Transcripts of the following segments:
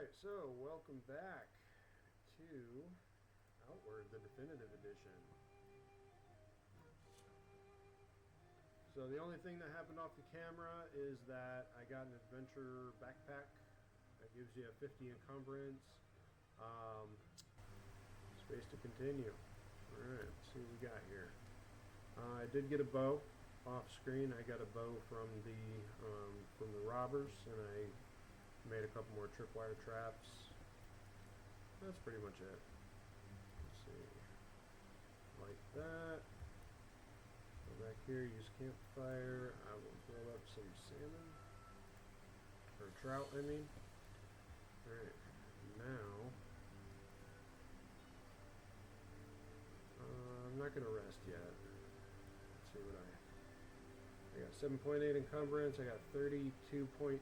Alright, so welcome back to Outward, the Definitive Edition. So the only thing that happened off the camera is that I got an adventure backpack that gives you a 50 encumbrance. Space to continue. Alright, let's see what we got here. I did get a bow off screen. I got a bow from the robbers, and I made a couple more tripwire traps. That's pretty much it. Let's see. Like that. Go back here, use campfire. I will grill up some salmon. Or trout, I mean. Alright, now I'm not going to rest yet. Let's see what I got 7.8 encumbrance. I got 32.3.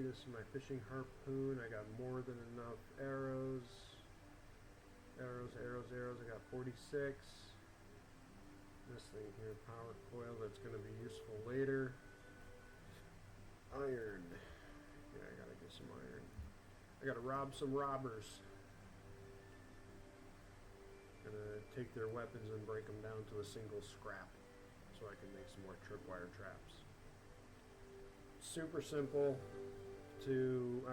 This is my fishing harpoon. I got more than enough arrows. Arrows. I got 46. This thing here, power coil, that's going to be useful later. Iron. Yeah, I gotta get some iron. I gotta rob some robbers. Gonna take their weapons and break them down to a single scrap so I can make some more tripwire traps. Super simple to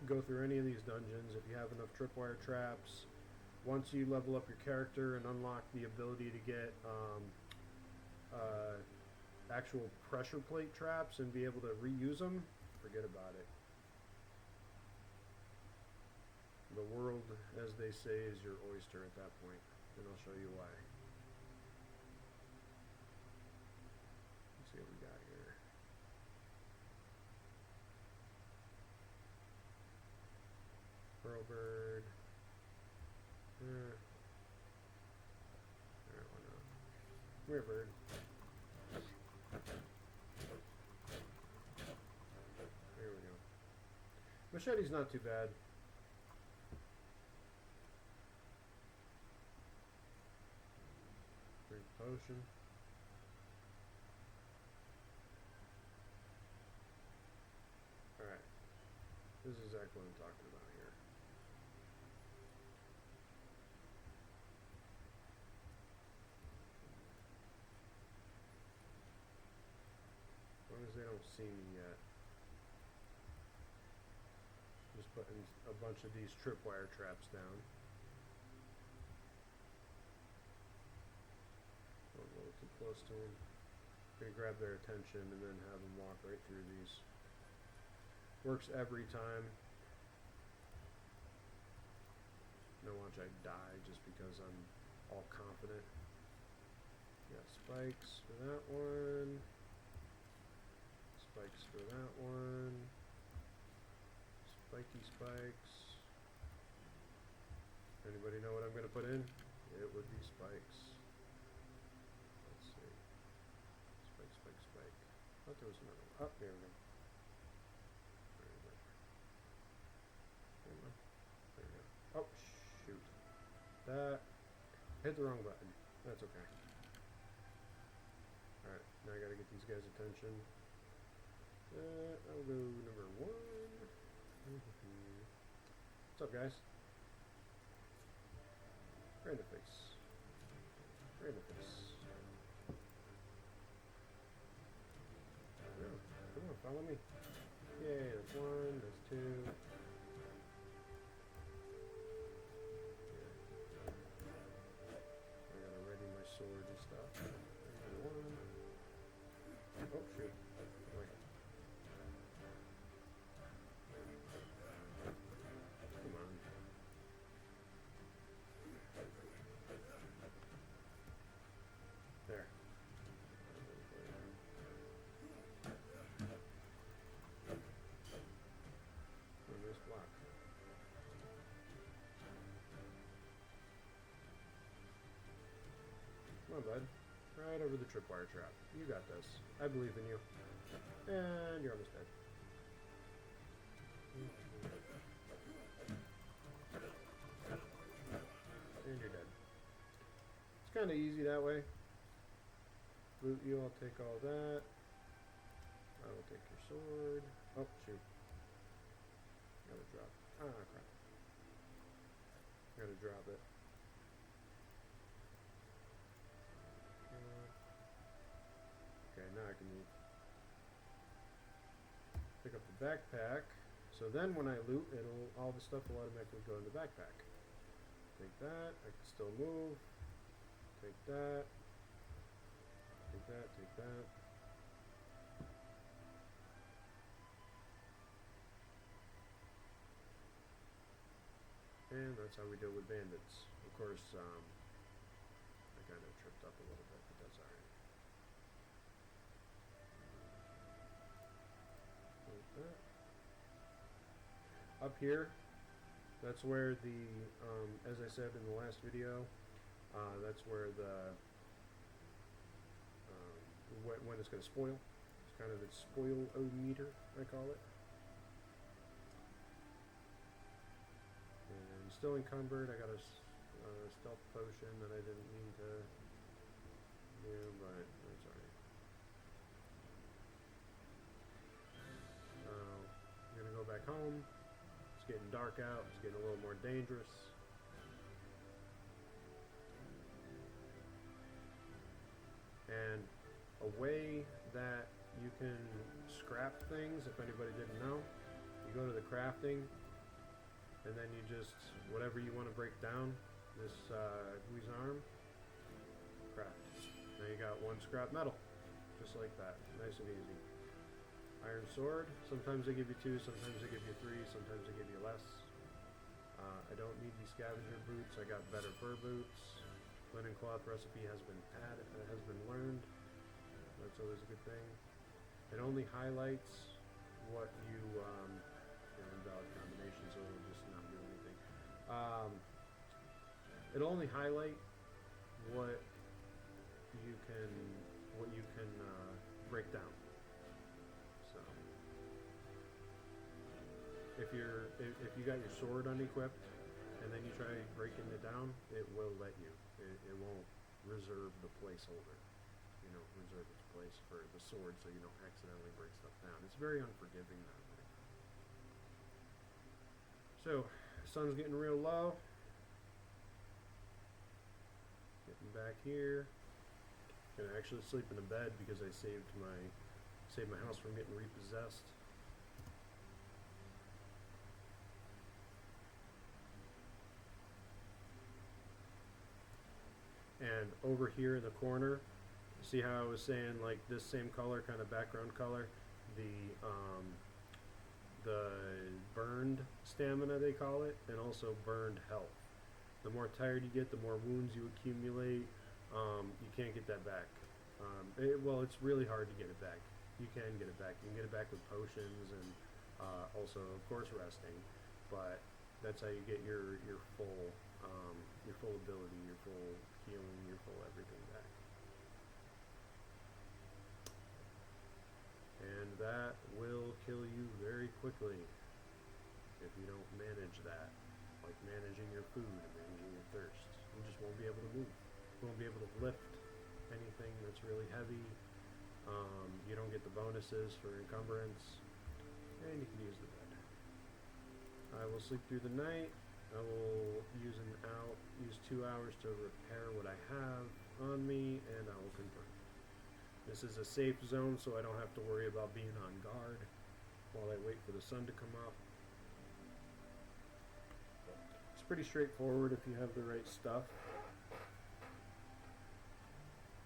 go through any of these dungeons if you have enough tripwire traps. Once you level up your character and unlock the ability to get actual pressure plate traps and be able to reuse them, forget about it. The world, as they say, is your oyster at that point, and I'll show you why. Let's see what we got here. Pearl bird. Alright, why not? Come here, bird. There we go. Machete's not too bad. Drink potion. Alright. This is exactly what I'm talking about here. As long as they don't see me yet. Just putting a bunch of these tripwire traps down. A little too close to them. Gonna grab their attention and then have them walk right through these. Works every time. Now watch I die just because I'm all confident. Got spikes for that one. Spikes for that one. Spiky spikes. Anybody know what I'm going to put in? It would be spikes. Let's see. Spike. I thought there was another one. Oh, there we go. There we go. Oh, shoot. That. Hit the wrong button. That's okay. Alright, now I gotta get these guys' attention. I'll go number one. What's up, guys? Right in the face. Right in the face. No, come on, follow me. Yay, that's one, that's two. I gotta ready my sword and stuff. There's one. Oh, shoot. Wait. Come on. There. Nice block. Come on, bud. Right over the tripwire trap. You got this. I believe in you. And you're almost dead. And you're dead. It's kind of easy that way. Loot you, I'll take all that. I will take your sword. Oh, shoot. Gotta drop. Ah, crap. Gotta drop it. Okay, now I can pick up the backpack. So then when I loot, all the stuff will automatically go in the backpack. Take that. I can still move. Take that. Take that. Take that. And that's how we deal with bandits. Of course, I kind of tripped up a little bit, but that's alright. Like that. Up here, that's where the, as I said in the last video, that's where the, when it's going to spoil. It's kind of the spoil-o-meter, I call it. And still encumbered. I got a stealth potion that I didn't mean to do, but that's alright. I'm going to go back home. It's getting dark out. It's getting a little more dangerous. And a way that you can scrap things, if anybody didn't know, you go to the crafting, and then you just, whatever you want to break down, this Gui's arm, craft. Now you got one scrap metal, just like that, nice and easy. Iron sword, sometimes they give you 2, sometimes they give you 3, sometimes they give you less. I don't need these scavenger boots, I got better fur boots. Linen cloth recipe has been learned. That's always a good thing. It only highlights what you, invalid combination, so it'll just not do anything. It'll only highlight what you can break down. So if you got your sword unequipped and then you try breaking it down, it will let you. It won't reserve the placeholder. Reserve its place for the sword so you don't accidentally break stuff down. It's very unforgiving that way. So, sun's getting real low. Getting back here. Gonna actually sleep in a bed because I saved my house from getting repossessed. And over here in the corner, see how I was saying like this same color, kind of background color, the burned stamina they call it, and also burned health. The more tired you get, the more wounds you accumulate. You can't get that back. It's really hard to get it back. You can get it back. You can get it back with potions and also, of course, resting. But that's how you get your full ability, your full healing, your full everything back. And that will kill you very quickly if you don't manage that, like managing your food and managing your thirst. You just won't be able to move. You won't be able to lift anything that's really heavy. You don't get the bonuses for encumbrance, and you can use the bed. I will sleep through the night. I will use 2 hours to repair what I have on me, and I will confirm. This is a safe zone, so I don't have to worry about being on guard while I wait for the sun to come up. It's pretty straightforward if you have the right stuff.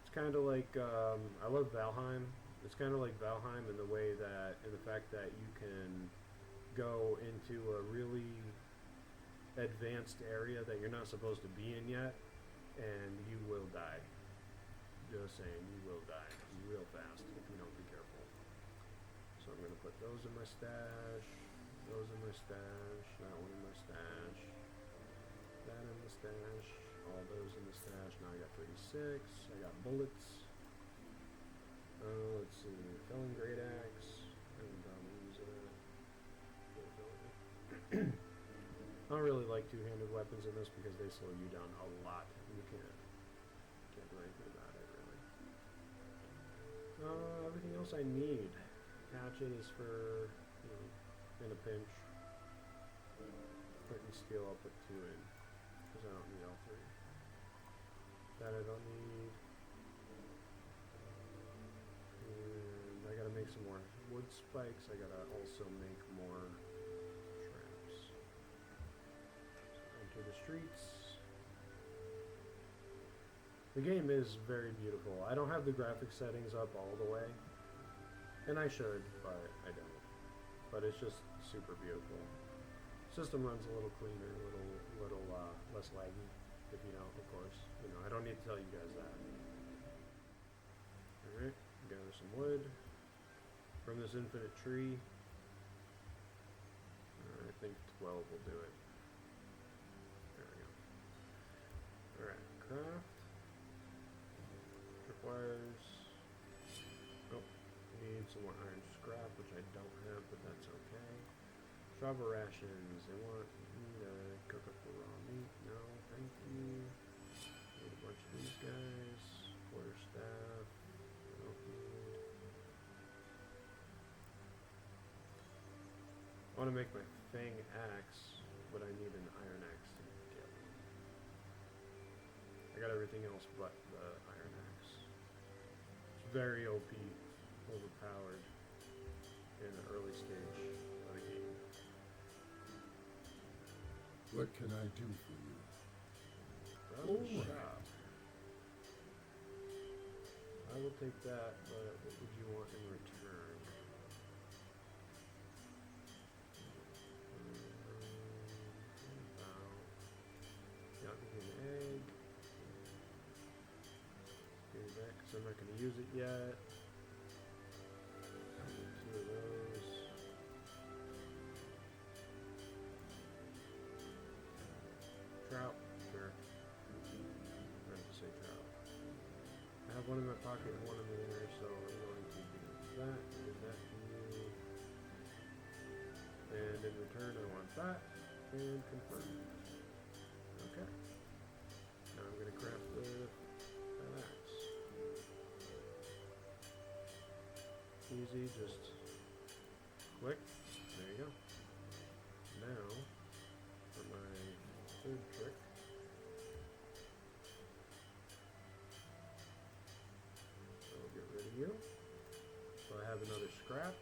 It's kind of like, I love Valheim. It's kind of like Valheim in the fact that you can go into a really advanced area that you're not supposed to be in yet, and you will die. Just saying, you will die real fast if you don't be careful. So I'm going to put those in my stash, those in my stash, that one in my stash, that in the stash, all those in the stash. Now I got 36, I got bullets. Let's see, felon great axe, I haven't done using it. I don't really like two-handed weapons in this because they slow you down a lot. You can't do anything about it, really. Everything else I need. Hatchet is for, in a pinch. Flint and steel I'll put 2 in, because I don't need all 3. That I don't need. And I gotta make some more wood spikes. I gotta also make more traps. So enter the streets. The game is very beautiful. I don't have the graphic settings up all the way, and I should, but I don't. But it's just super beautiful. System runs a little cleaner, a little less laggy. If you don't, of course. You know, I don't need to tell you guys that. Alright, gather some wood from this infinite tree. I think 12 will do it. There we go. Alright, craft. Requires... Oh, need some more iron scrap, which I don't have, but that's okay. Travel rations. They want me to cook up the raw meat. No, thank you. Need a bunch of these guys. Quarterstaff. I don't need. I want to make my fang axe, but I need an iron axe to get one. I got everything else but the iron axe. It's very OP, overpowered in the early stage of the game. What can I do for you? Well, shop. I will take that, but what would you want in return? Yeah, I'll give you an egg. Give me that, because I'm not going to use it yet. I need 2 of those. Trout, sure. I have to say trout. I have one in my pocket and one in there, so I'm going to do that, give that to you. And in return, I want that, and confirm. Okay. Now I'm going to craft the axe. Easy, just click. There you go. Now, for my 3rd trick. I'll get rid of you. So I have another scrap.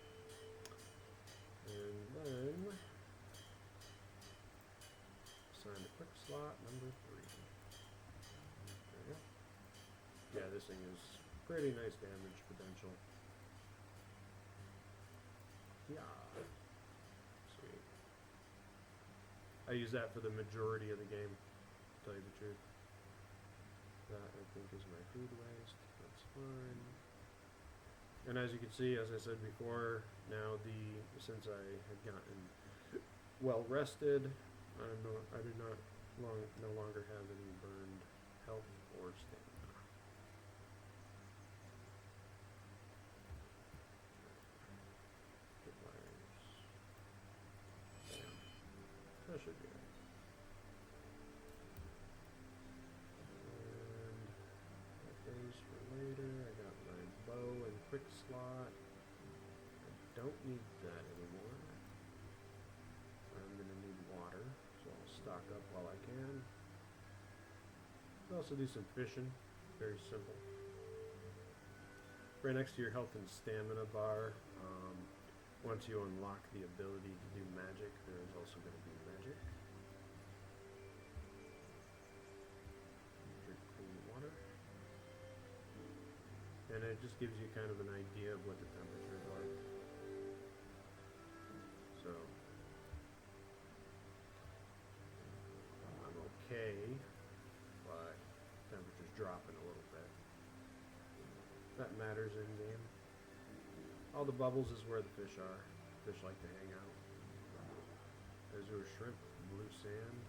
And then assign a quick slot number 3. There we go. Yeah, this thing is pretty nice damage potential. Yeah. Sweet. I use that for the majority of the game, to tell you the truth. That I think is my food waste. That's fine. And as you can see, as I said before, now since I had gotten well rested, I do no longer have any burned health or stamina. Get wires. Bam. That should be right. And that goes for later. I got my bow and quick slot. I don't need that anymore. I'm gonna need water, so I'll stock up while I can. I'll also do some fishing, very simple. Right next to your health and stamina bar, once you unlock the ability to do magic, there is also going to be magic. Drink clean water. And it just gives you kind of an idea of what the temperature is like. So, I'm okay, but temperature's dropping a little bit. That matters in game. All the bubbles is where the fish are. Fish like to hang out. Azure shrimp, blue sand.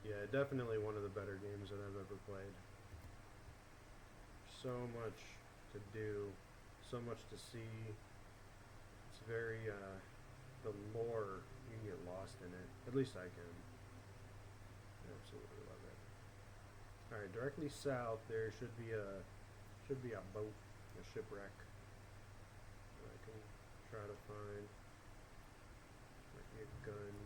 Yeah, definitely one of the better games that I've ever played. So much to do, so much to see. It's very, the lore, you can get lost in it. At least I can. I absolutely love it. Alright, Alright, directly south there should be a boat, a shipwreck. I can try to find. Might be a gun.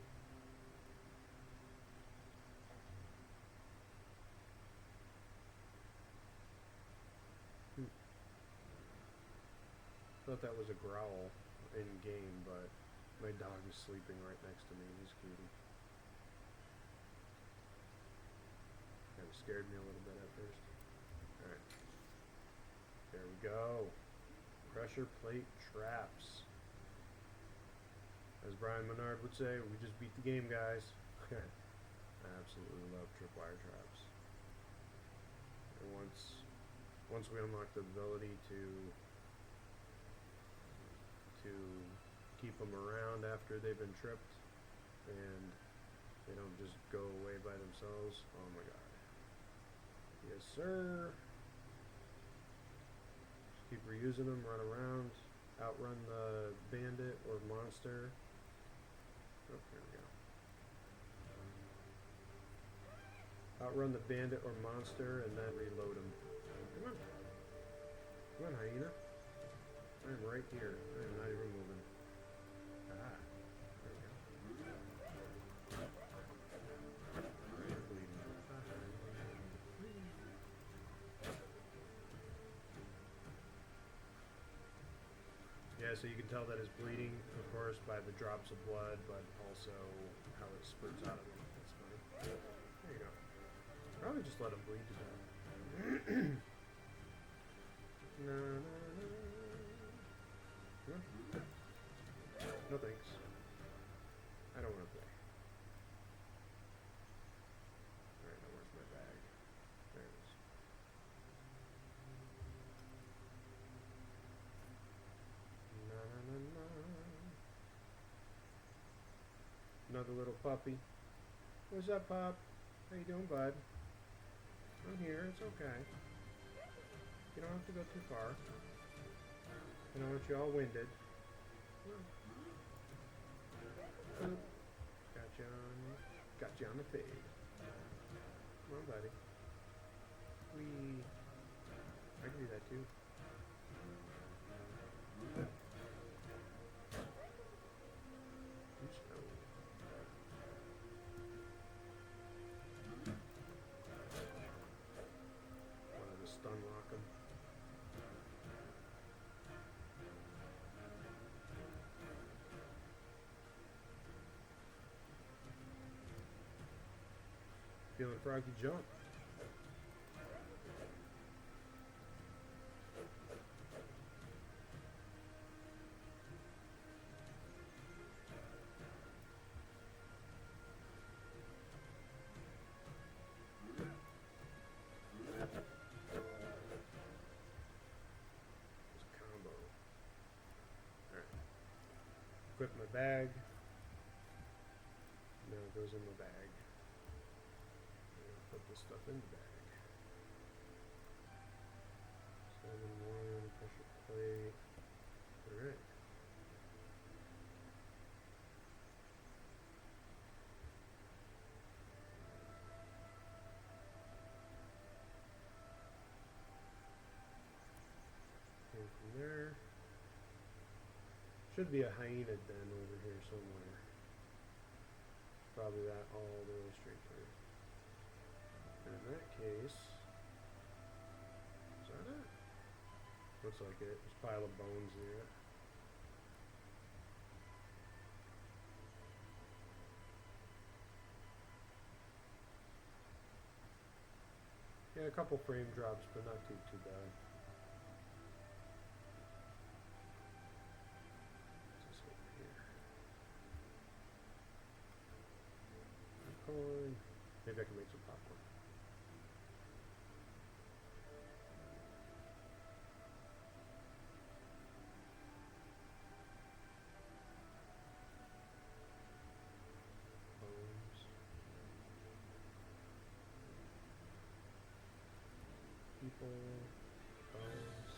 Thought that was a growl in game, but my dog is sleeping right next to me. He's cutie. Kind of scared me a little bit at first. Alright. There we go. Pressure plate traps. As Brian Menard would say, we just beat the game, guys. I absolutely love tripwire traps. And once we unlock the ability to keep them around after they've been tripped and they don't just go away by themselves. Oh my god. Yes, sir. Just keep reusing them, run around, outrun the bandit or monster. Oh, there we go. Outrun the bandit or monster and then reload them. Come on. Come on, hyena. I am right here. I am not even moving. Ah. There we go. I am bleeding. Yeah, so you can tell that it's bleeding, of course, by the drops of blood, but also how it spurts out of it. That's funny. There you go. Probably just let him bleed to death. No, no, no. Come on. No thanks. I don't want to play. Alright, now where's my bag? There it is. Na na na na. Another little puppy. What's up, pup? How you doing, bud? I'm here, it's okay. You don't have to go too far. I don't want you all winded. Oop. Got you on the fade. Come on, buddy. Wee. I can do that too. Oops, no. Wanted to stun lock him. Feeling froggy jump. It's a combo. Alright. Equip my bag. Now it goes in my bag. Put this stuff in the bag. 7-1 pressure plate. Alright. And from there, should be a hyena den over here somewhere. Probably that all the way straight through. In that case, is that it? Looks like it. There's a pile of bones near it. Yeah, a couple frame drops, but not too bad. What's this over here? Popcorn. Maybe I can make some popcorn. People, bones.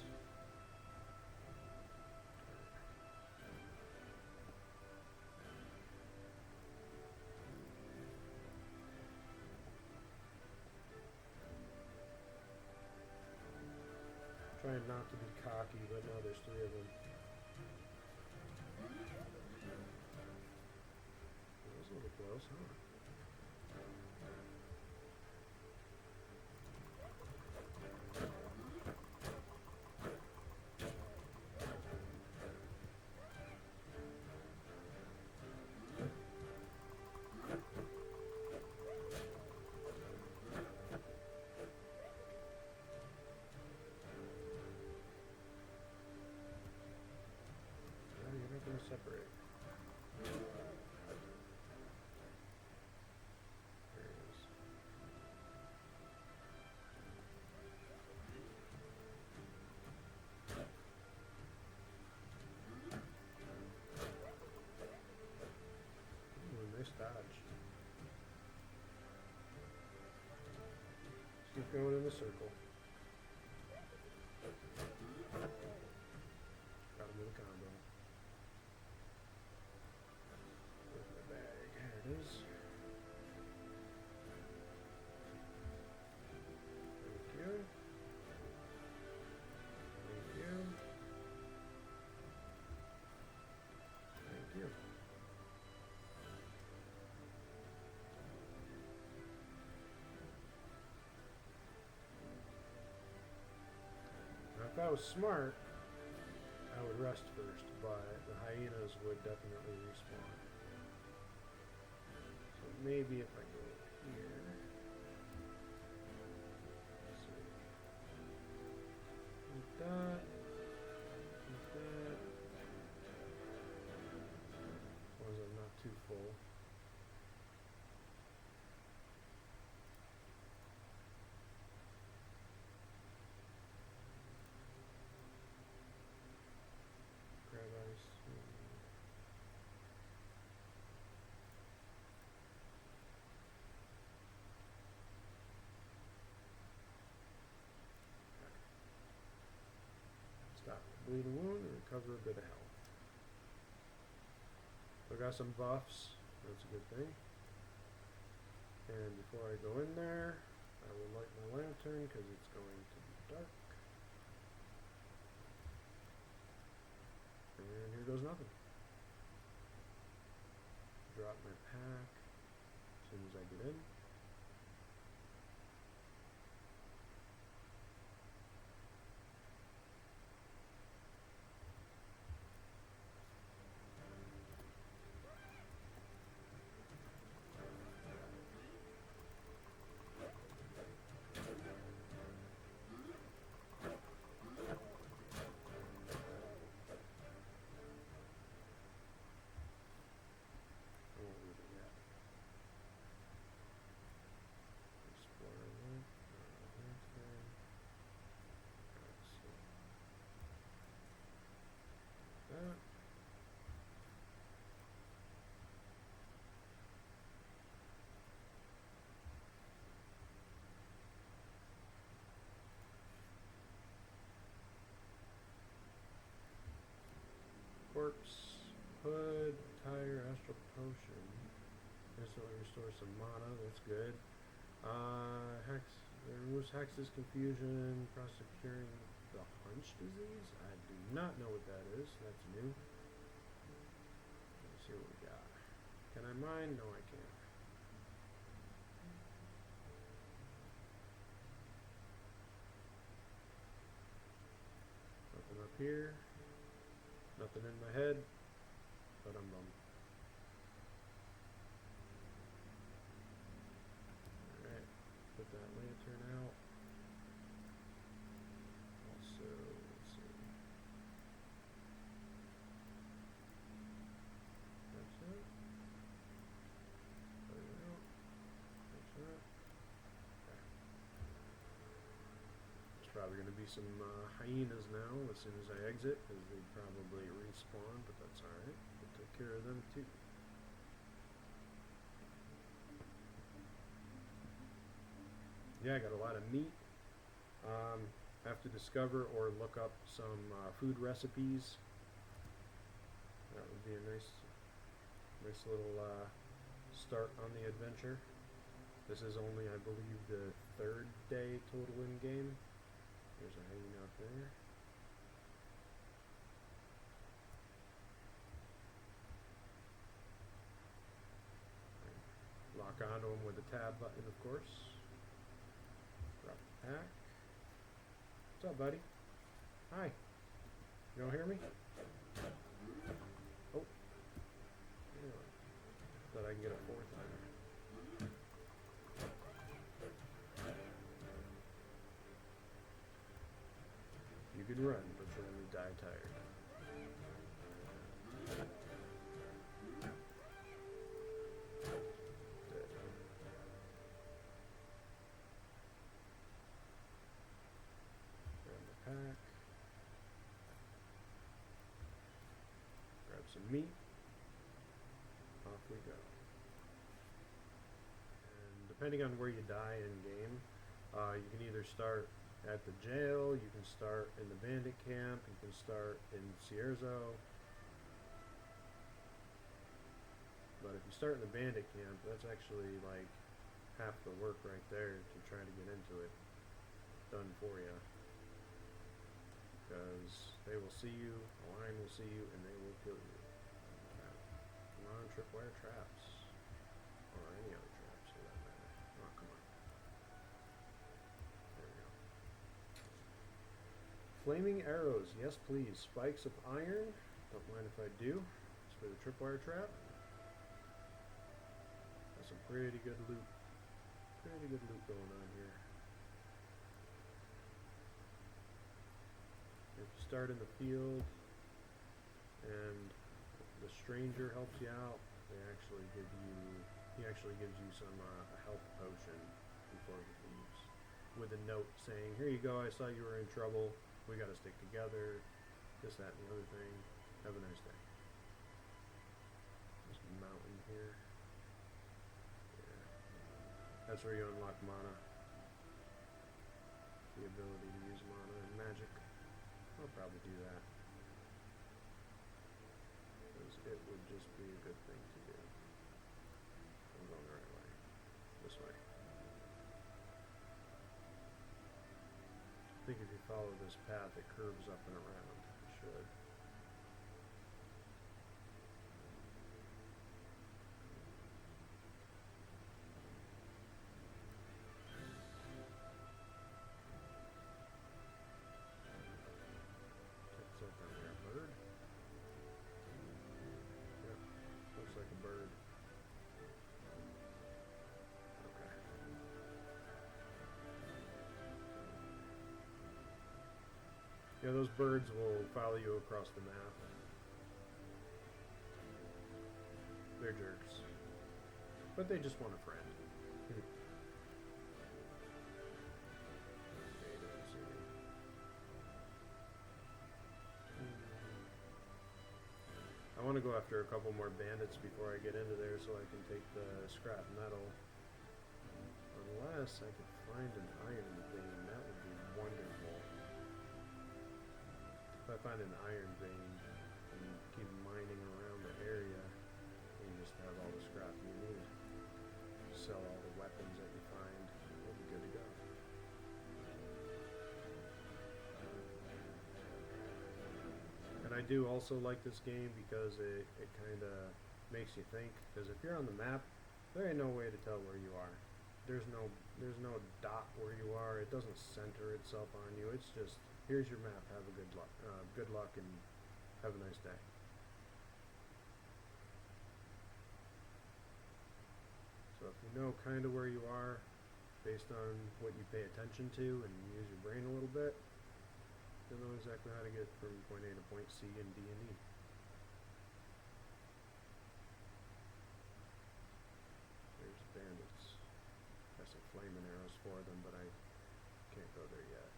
trying not to be cocky, but now there's 3 of them. That was a little close, huh? No, you're not going to separate. There it is. Ooh, nice dodge. Just keep going in the circle. Got him with a combo. Where's my bag? Here it is. Thank you. Thank you. Thank you. Now, if I was smart, I would rest first, but the hyenas would definitely respawn. So maybe if I go here. Let's see. Like that. Like that. As long as I'm not too full. Grab ice. Stop the bleeding wound and recover a bit of health. So I got some buffs. That's a good thing. And before I go in there, I will light my lantern because it's going to be dark. And here goes nothing. Drop my pack as soon as I get in. I won't read it yet. Explore link. Lantern. Let's see. That. Corpse, hood, tire, astral potion. Instantly restores some mana, that's good. Hex, it removes hexes, confusion, prosecuting the hunch disease? I do not know what that is, that's new. Let's see what we got. Can I mine? No, I can't. Nothing up here. Nothing in my head, but I'm bummed. Alright, put that lantern out. Also, let's see. That's it. Put it out. That's it. Okay. There's probably going to be some hyenas now as soon as I exit, because they probably respawn, but that's alright. We'll take care of them too. Yeah, I got a lot of meat. Have to discover or look up some food recipes. That would be a nice little start on the adventure. This is only, I believe, the 3rd day total in game. There's a hanging out there. Lock onto him with the tab button, of course. Drop the pack. What's up, buddy? Hi. You don't hear me? Oh. Yeah. Thought I can get a fourth timer. You can run, but you'll only die tired. Dead. Grab the pack. Grab some meat. Off we go. And depending on where you die in game, you can either start at the jail, you can start in the bandit camp, you can start in Cierzo. But if you start in the bandit camp, that's actually like half the work right there to try to get into it done for you. Because they will see you, a lion will see you, and they will kill you. Come on, tripwire traps. Or any other traps for that matter. Oh, come on. There we go. Flaming arrows, yes please. Spikes of iron, don't mind if I do. It's for the tripwire trap. That's some pretty good loot. Pretty good loot going on here. If you start in the field and the stranger helps you out, he actually gives you some a health potion before he leaves, with a note saying, "Here you go. I saw you were in trouble. We got to stick together. This, that, and the other thing. Have a nice day." There's a mountain here. Yeah, that's where you unlock mana. The ability to use mana and magic. I'll probably do that. Because it would just be a good thing to do. I'm going the right way. This way. I think if you follow this path, it curves up and around. It should. What's up down there? A bird? Yep. Looks like a bird. Okay. Yeah, those birds will follow you across the map. They're jerks. But they just want a friend. Okay, doesn't see me. I want to go after a couple more bandits before I get into there so I can take the scrap metal. Unless I could find an iron vein, that would be wonderful. If I find an iron vein and keep mining around the area, you just have all the scrap you need. Sell all the weapons that you find, we'll be good to go. And I do also like this game because it kind of makes you think. Because if you're on the map, there ain't no way to tell where you are. There's no dot where you are. It doesn't center itself on you. It's just, here's your map. Have a good luck, and have a nice day. So if you know kind of where you are, based on what you pay attention to, and you use your brain a little bit, you'll know exactly how to get from point A to point C in D&E. There's bandits. Got some flaming arrows for them, but I can't go there yet.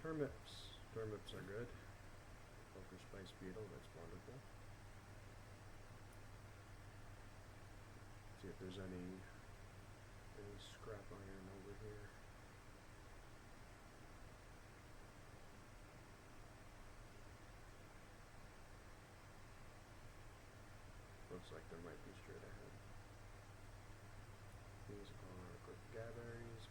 Turnips. Turnips are good. Poker spice beetle, that's wonderful. See if there's any scrap iron over here. Looks like there might be straight ahead. These are quick gatherings,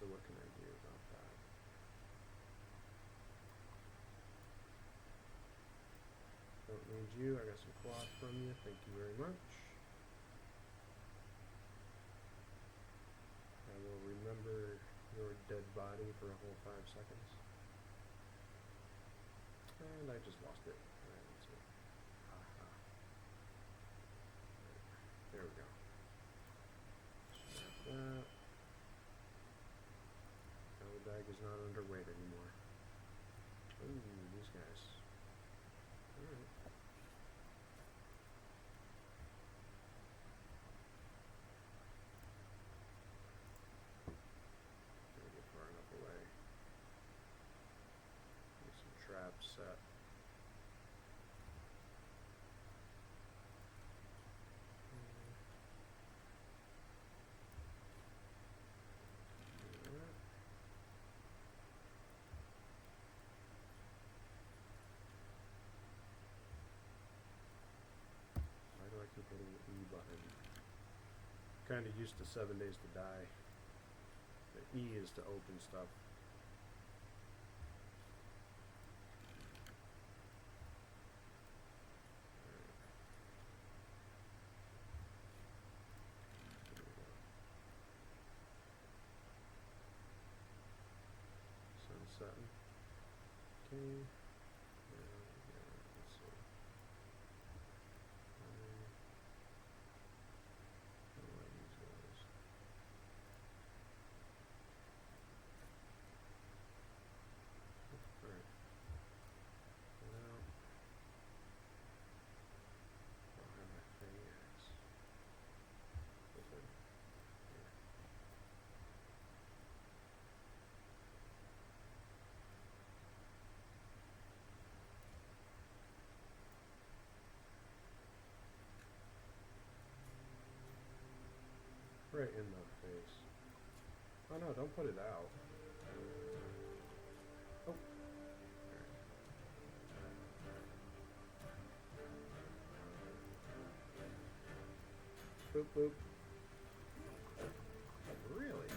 So what can I do about that? Don't need you. I got some cloth from you. Thank you very much. I will remember your dead body for a whole 5 seconds. And I just lost it. Alright, let's see. Aha. There we go. Snap that. Now the bag is not underweight anymore. Ooh, these guys. Alright. Gotta get far enough away. Get some traps set. Alright. Why do I keep hitting the E button? Kinda used to 7 Days to Die. The E is to open stuff. Alright. There we go. Sun setting. Okay. Let's see. How do I use those? Alright. Now, I'll have my thing axe. Open. Here. Right in the face. Oh no, don't put it out. Oh. Boop boop. Really?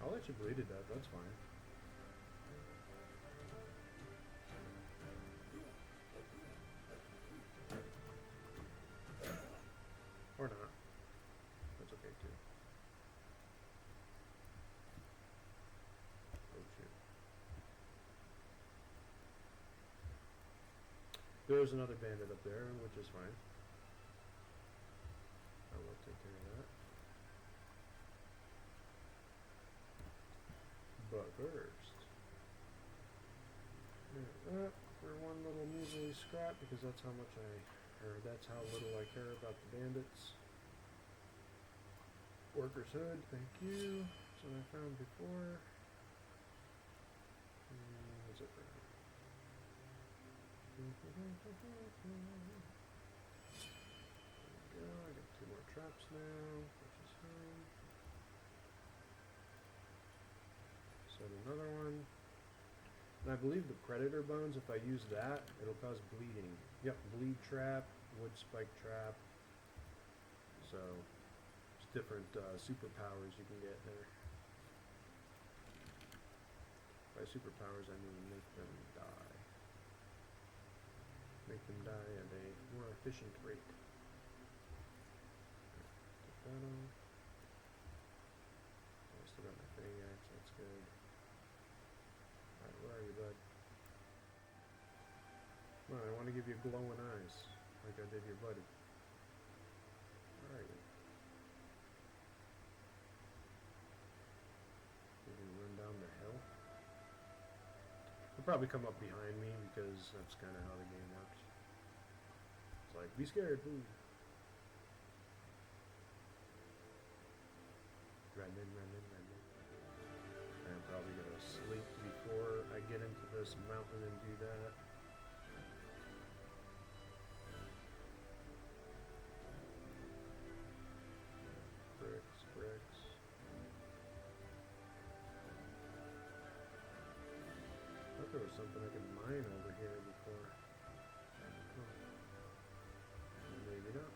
I'll let you bleed to death, that's fine. Or not. That's okay too. Oh shoot. There's another bandit up there, which is fine. I will take care of that. But first, for one little measly scrap, because that's how much that's how little I care about the bandits. Worker's hood, thank you. That's what I found before. What's it for? There we go, I got 2 more traps now, which is fine. Set another one. And I believe the predator bones, if I use that, it'll cause bleeding. Yep, bleed trap, wood spike trap. So, it's different superpowers you can get there. By superpowers, I mean make them die. Make them die at a more efficient rate. Take that off. I still got my fang axe, that's good. Alright, where are you, bud? Come on, I want to give you glowing eyes, like I did your buddy. Where are you? Did he run down the hill? He'll probably come up behind me because that's kind of how the game works. It's like, be scared, boo. Run in, run in, run in. I'm probably going to sleep before I get into this mountain and do that. Bricks, bricks. I thought there was something I could mine over here before. Huh. Maybe not.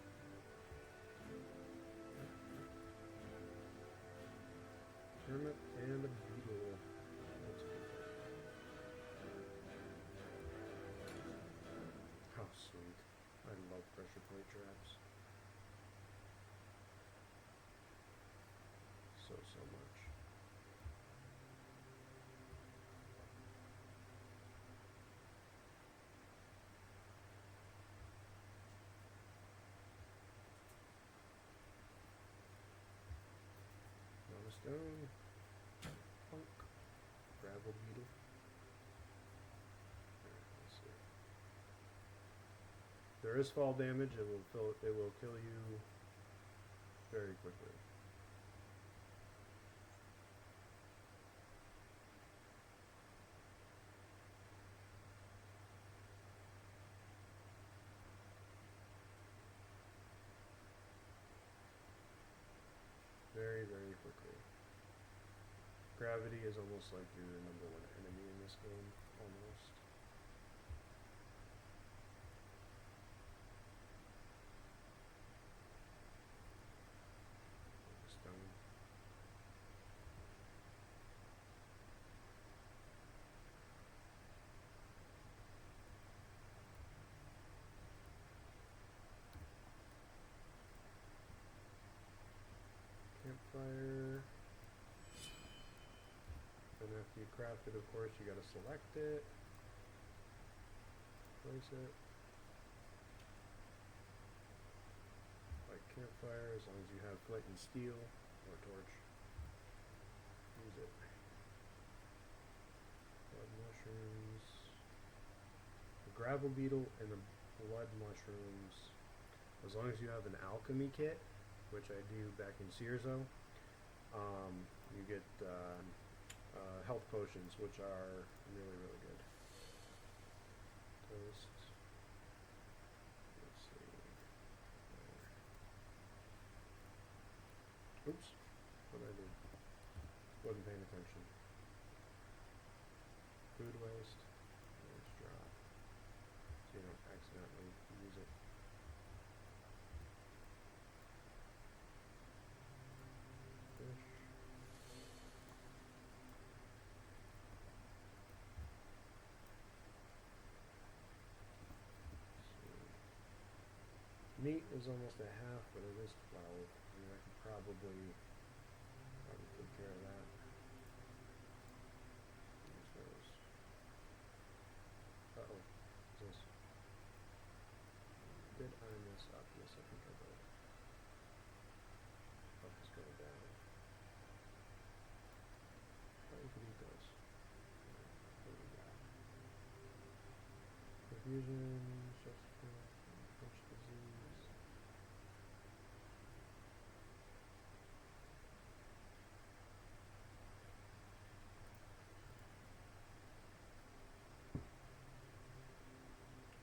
And a beetle. That's good. How sweet. I love pressure plate traps. So much. Not a stone. Punk. Gravel beetle. Alright, let's see. There is fall damage. It will kill you very quickly. Very, very quickly. Gravity is almost like your number one enemy in this game, almost. Stone. Campfire. And after you craft it, of course, you gotta select it. Place it. Like campfire, as long as you have flint and steel, or torch. Use it. Blood mushrooms. The gravel beetle and the blood mushrooms. As long as you have an alchemy kit, which I do back in Searzo, you get health potions, which are really, really good. Toast. Let's see. Oops. What did I do? Wasn't paying attention. Food waste. Let's drop. So you don't accidentally use it. Fish. Meat is almost a half, but it is 12. I mean, I could probably take care of that. Use those. Uh-oh. What's this? Did I mess up? Yes, I think I did. Oh, it's going down. Oh, you can eat those. What do we got? Confusion, French disease.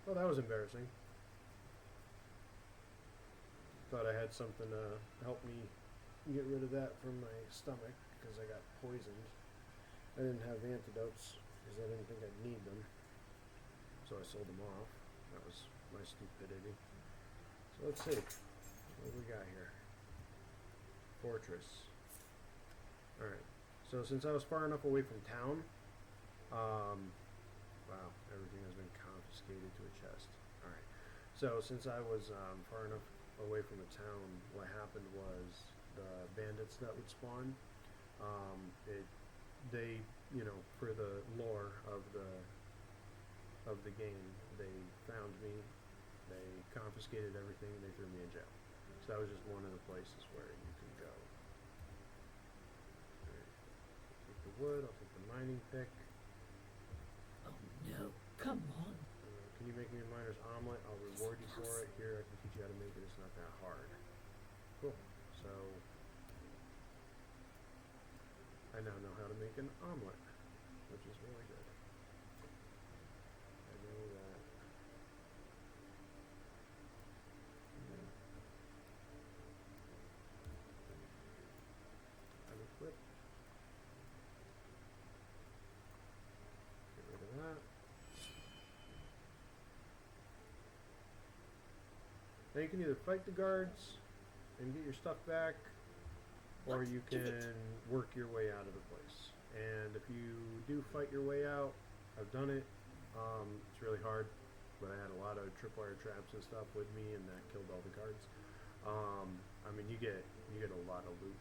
Oh, that was embarrassing. Thought I had something to help me get rid of that from my stomach because I got poisoned. I didn't have antidotes because I didn't think I'd need them. So I sold them off. That was my stupidity. So let's see. What do we got here? Fortress. Alright. So since I was far enough away from town, wow, everything has been confiscated to a chest. Alright. So since I was far enough away from the town, what happened was the bandits that would spawn, they, you know, for the lore of the game, they found me, they confiscated everything, and they threw me in jail. So that was just one of the places where you can go. Alright. I'll take the wood, I'll take the mining pick. Oh no, come on. Can you make me a miner's omelet? I'll reward you for it. Here, I can teach you how to make it. It's not that hard. Cool. So, I now know how to make an omelet, which is really good. I know that. Unequip. Get rid of that. Now you can either fight the guards and get your stuff back, or you Give can it. work your way out of the place. And if you do fight your way out, I've done it. It's really hard, but I had a lot of tripwire traps and stuff with me, and that killed all the guards. I mean, you get a lot of loot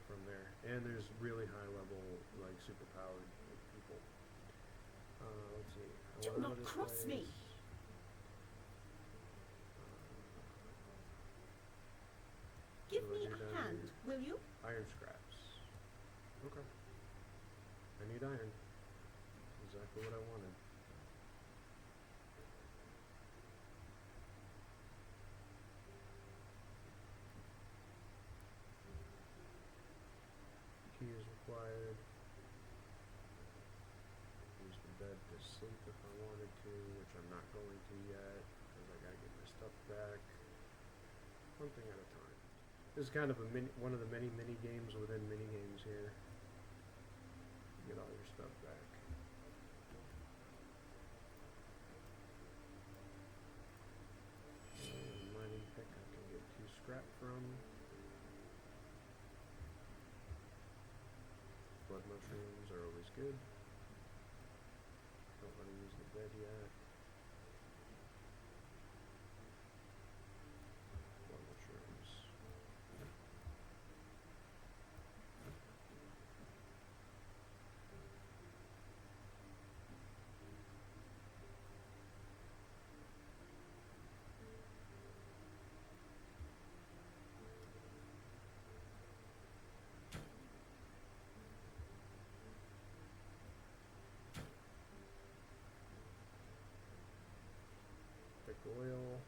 from there, and there's really high level, like super powered people. Let's see. I Do went out not of this cross me. place. Give What do I me do a down hand, here? will you? Iron scraps. Okay. I need iron. Exactly what I wanted. Key is required. Use the bed to sleep if I wanted to, which I'm not going to yet, because I gotta get my stuff back. One thing at a time. This is kind of one of the many mini games within mini games here. Get all your stuff back. And mining pick I can get 2 scrap from. Blood mushrooms are always good. Don't want to use the bed yet. Blood mushrooms. Thick oil.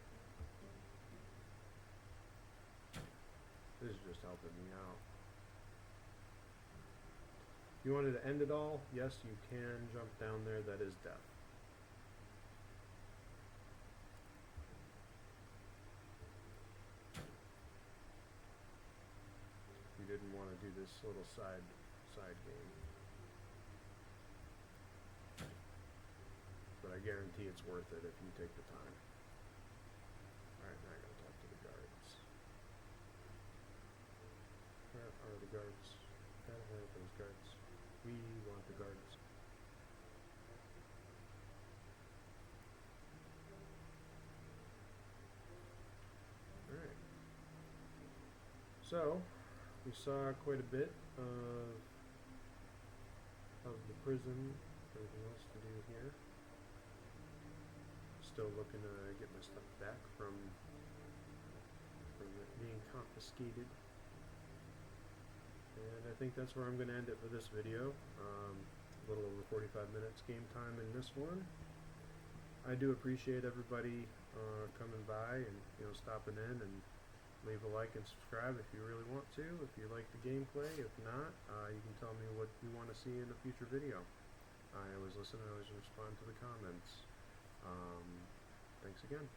This is just helping me out. If you wanted to end it all, yes, you can jump down there. That is death. You didn't want to do this little side game. But I guarantee it's worth it if you take the time. Alright, now I gotta talk to the guards. Where are the guards? Gotta have those guards. We want the guards. Alright. So, we saw quite a bit of the prison. Everything else to do here. Still looking to get my stuff back from it being confiscated. And I think that's where I'm going to end it for this video. A little over 45 minutes game time in this one. I do appreciate everybody coming by and stopping in, and leave a like and subscribe if you really want to. If you like the gameplay, if not, you can tell me what you want to see in a future video. I always listen. I always respond to the comments. Thanks again.